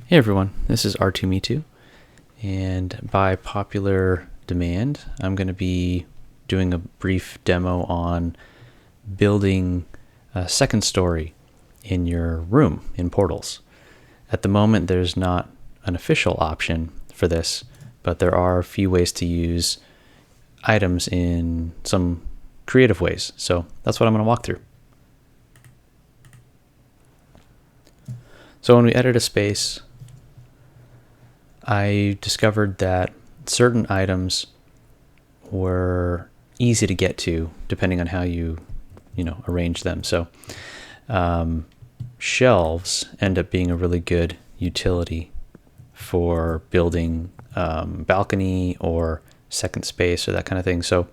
Hey everyone, this is R2Me2, and by popular demand, I'm going to be doing a brief demo on building a second story in your room in Portals. At the moment, there's not an official option for this, but there are a few ways to use items in some creative ways, so that's what I'm going to walk through. So when we edit a space, I discovered that certain items were easy to get to depending on how you arrange them. So shelves end up being a really good utility for building balcony or second space or that kind of thing. So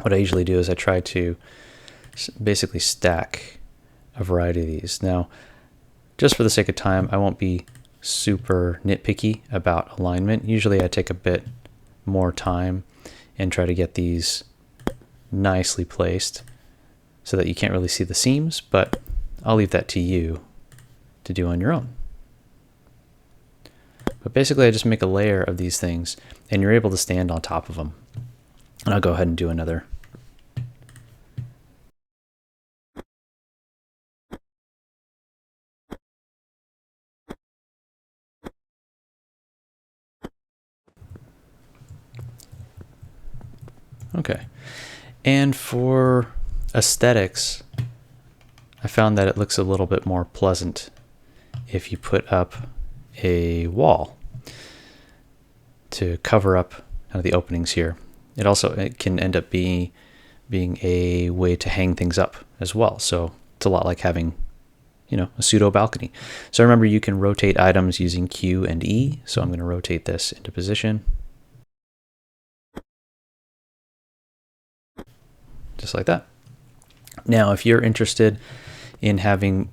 what I usually do is I try to basically stack a variety of these. Now, just for the sake of time, I won't be super nitpicky about alignment. Usually I take a bit more time and try to get these nicely placed so that you can't really see the seams, but I'll leave that to you to do on your own. But basically I just make a layer of these things and you're able to stand on top of them. And I'll go ahead and do another. Okay. And for aesthetics, I found that it looks a little bit more pleasant if you put up a wall to cover up kind of the openings here. It can end up being a way to hang things up as well. So it's a lot like having, a pseudo balcony. So remember, you can rotate items using Q and E. So I'm going to rotate this into position. Just like that. Now, if you're interested in having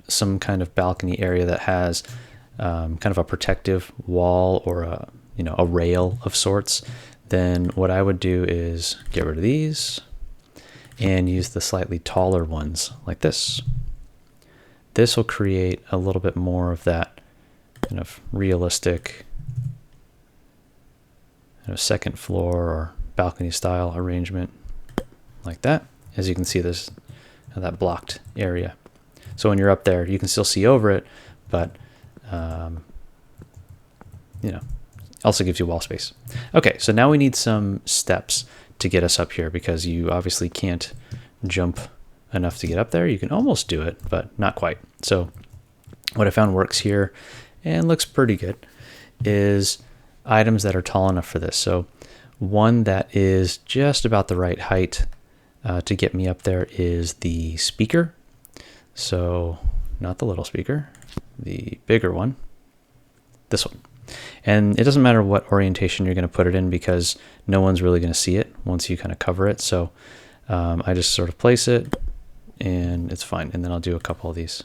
some kind of balcony area that has kind of a protective wall or a rail of sorts, then what I would do is get rid of these and use the slightly taller ones like this. This will create a little bit more of that kind of realistic second floor or balcony style arrangement like that. As you can see, there's that blocked area. So when you're up there, you can still see over it, but also gives you wall space. Okay, so now we need some steps to get us up here because you obviously can't jump enough to get up there. You can almost do it, but not quite. So what I found works here and looks pretty good is items that are tall enough for this. So one that is just about the right height to get me up there is the speaker. So not the little speaker, the bigger one, this one. And it doesn't matter what orientation you're going to put it in because no one's really going to see it once you kind of cover it. So I just sort of place it and it's fine. And then I'll do a couple of these.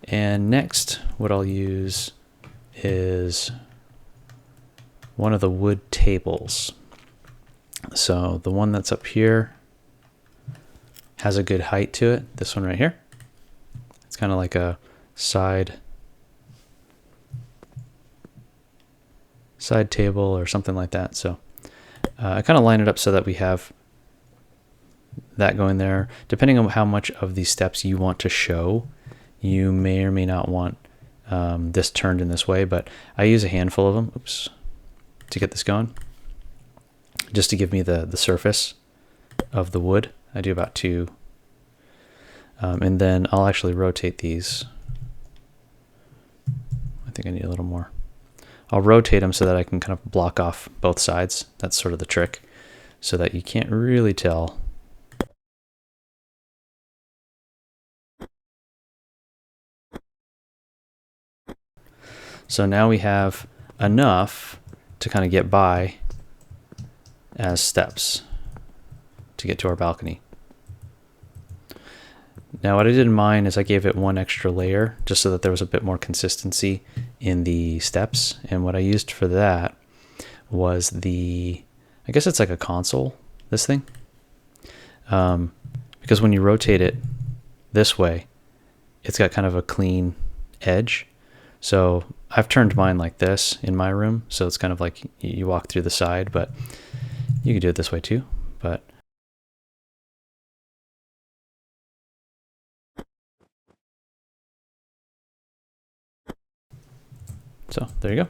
And next, what I'll use is one of the wood tables. So the one that's up here has a good height to it. This one right here. It's kind of like a side table or something like that. So I kind of line it up so that we have that going there. Depending on how much of these steps you want to show, you may or may not want this turned in this way, but I use a handful of them, to get this going, just to give me the surface of the wood. I do about 2. And then I'll actually rotate these. I think I need a little more. I'll rotate them so that I can kind of block off both sides. That's sort of the trick, so that you can't really tell. So now we have enough to kind of get by as steps to get to our balcony. Now what I did in mine is I gave it one extra layer just so that there was a bit more consistency in the steps. And what I used for that was I guess it's like a console, this thing. Because when you rotate it this way, it's got kind of a clean edge. So I've turned mine like this in my room. So it's kind of like you walk through the side, but you could do it this way too. But so there you go.